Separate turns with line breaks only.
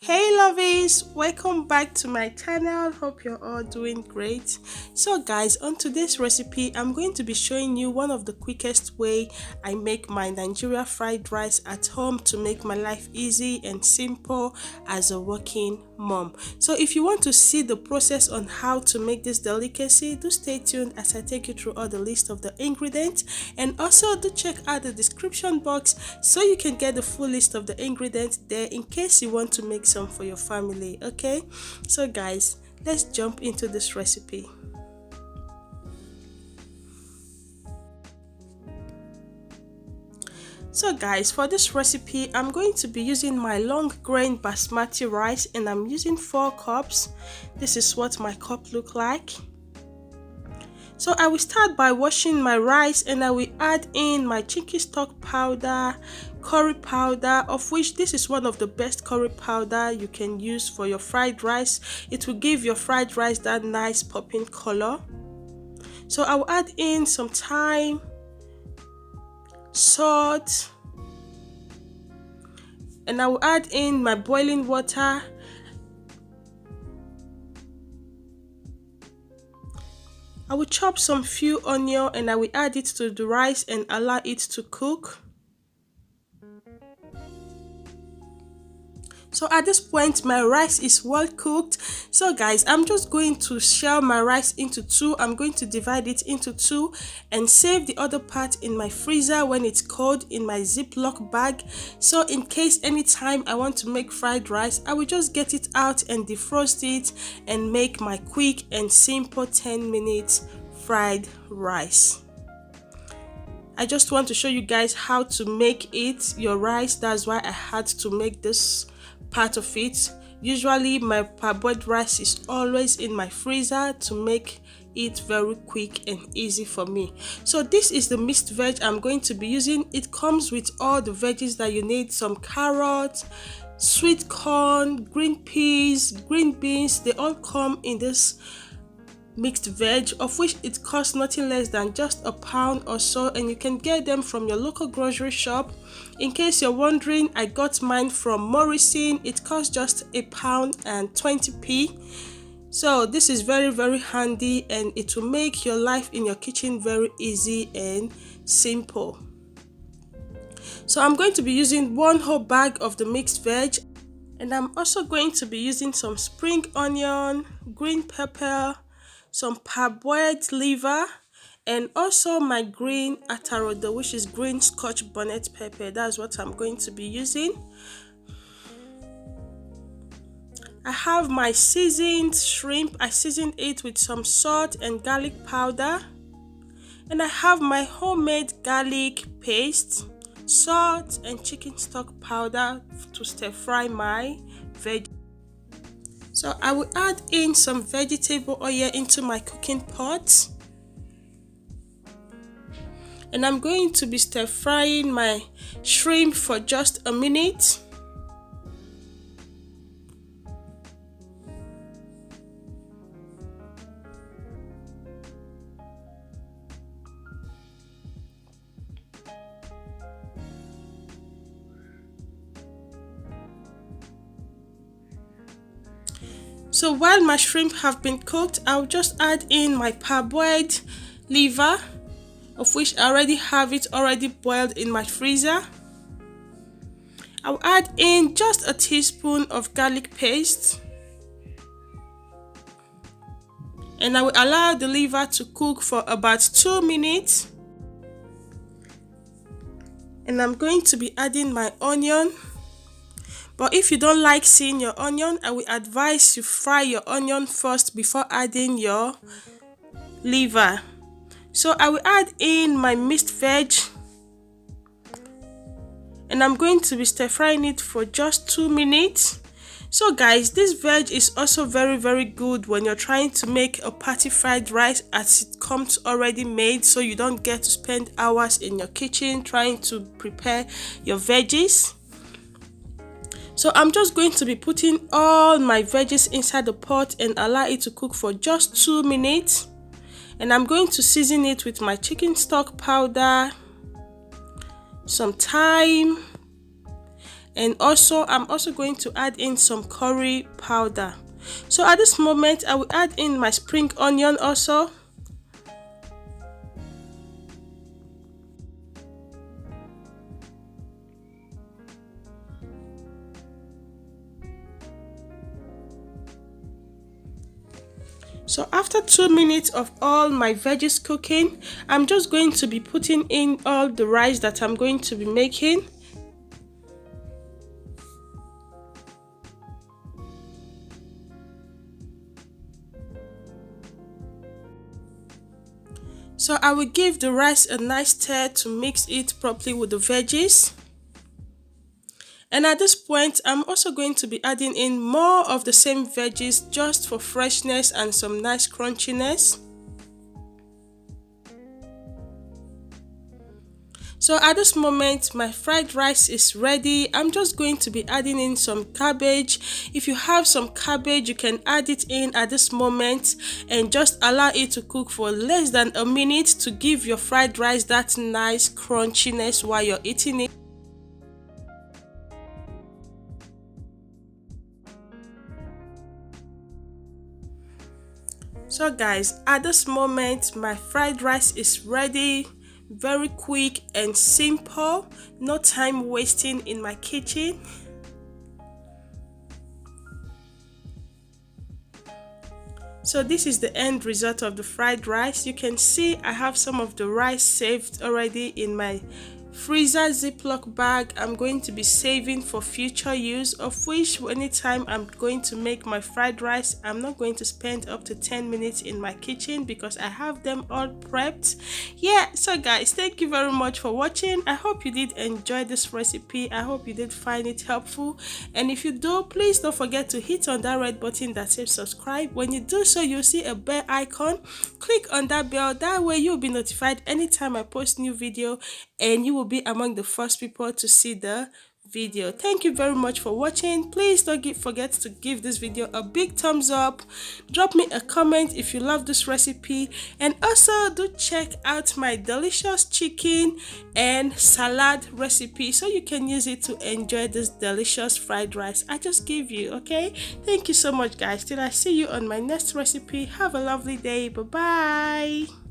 Hey lovies, welcome back to my channel. Hope you're all doing great. So guys, on today's recipe I'm going to be showing you one of the quickest way I make my Nigeria fried rice at home to make my life easy and simple as a working mom. So if you want to see the process on how to make this delicacy, do stay tuned as I take you through all the list of the ingredients, and also do check out the description box so you can get the full list of the ingredients there in case you want to make some for your family. Okay, so guys, let's jump into this recipe. So guys, for this recipe I'm going to be using my long grain basmati rice, and I'm using 4 cups. This is what my cup look like. So I will start by washing my rice, and I will add in my chicken stock powder, curry powder, of which this is one of the best curry powder you can use for your fried rice. It will give your fried rice that nice popping color. So I will add in some thyme, salt, and I will add in my boiling water. I will chop some few onion and I will add it to the rice and allow it to cook. So at this point my rice is well cooked. So guys, I'm just going to shell my rice into 2. I'm going to divide it into 2 and save the other part in my freezer when it's cold in my Ziploc bag. So in case anytime I want to make fried rice, I will just get it out and defrost it and make my quick and simple 10 minutes fried rice. I just want to show you guys how to make it your rice. That's why I had to make this part of it. Usually my parboiled rice is always in my freezer to make it very quick and easy for me. So this is the mixed veg I'm going to be using. It comes with all the veggies that you need: some carrots, sweet corn, green peas, green beans. They all come in this mixed veg, of which it costs nothing less than just £1 or so, and you can get them from your local grocery shop. In case you're wondering, I got mine from Morrison. It costs just £1.20. So this is very handy, and it will make your life in your kitchen very easy and simple. So I'm going to be using 1 whole bag of the mixed veg, and I'm also going to be using some spring onion, green pepper, some parboiled liver, and also my green atarodo, which is green Scotch bonnet pepper. That's what I'm going to be using. I have my seasoned shrimp. I seasoned it with some salt and garlic powder, and I have my homemade garlic paste, salt, and chicken stock powder to stir fry my veg. So I will add in some vegetable oil into my cooking pot, and I'm going to be stir frying my shrimp for just a minute. So while my shrimp have been cooked, I'll just add in my parboiled liver, of which I already have it already boiled in my freezer. I'll add in just a teaspoon of garlic paste, and I will allow the liver to cook for about 2 minutes. And I'm going to be adding my onion. But if you don't like seeing your onion, I will advise you fry your onion first before adding your liver. So I will add in my mixed veg, and I'm going to be stir frying it for just 2 minutes. So guys, this veg is also very good when you're trying to make a party fried rice, as it comes already made, so you don't get to spend hours in your kitchen trying to prepare your veggies. So I'm just going to be putting all my veggies inside the pot and allow it to cook for just 2 minutes. And I'm going to season it with my chicken stock powder, some thyme, And also I'm also going to add in some curry powder. So at this moment I will add in my spring onion also. So after 2 minutes of all my veggies cooking, I'm just going to be putting in all the rice that I'm going to be making. So I will give the rice a nice stir to mix it properly with the veggies. And at this point, I'm also going to be adding in more of the same veggies just for freshness and some nice crunchiness. So at this moment, my fried rice is ready. I'm just going to be adding in some cabbage. If you have some cabbage, you can add it in at this moment and just allow it to cook for less than a minute to give your fried rice that nice crunchiness while you're eating it. So guys, at this moment, my fried rice is ready. Very quick and simple, no time wasting in my kitchen. So this is the end result of the fried rice. You can see I have some of the rice saved already in my freezer ziploc bag. I'm going to be saving for future use, of which anytime I'm going to make my fried rice, I'm not going to spend up to 10 minutes in my kitchen because I have them all prepped. Yeah, so guys, thank you very much for watching. I hope you did enjoy this recipe. I hope you did find it helpful, and if you do, please don't forget to hit on that red button that says subscribe. When you do so, you'll see a bell icon. Click on that bell, that way you'll be notified anytime I post new video, and you will be among the first people to see the video. Thank you very much for watching. Please don't forget to give this video a big thumbs up. Drop me a comment if you love this recipe, and also do check out my delicious chicken and salad recipe so you can use it to enjoy this delicious fried rice I just gave you. Okay, thank you so much guys. Till I see you on my next recipe, have a lovely day. Bye bye.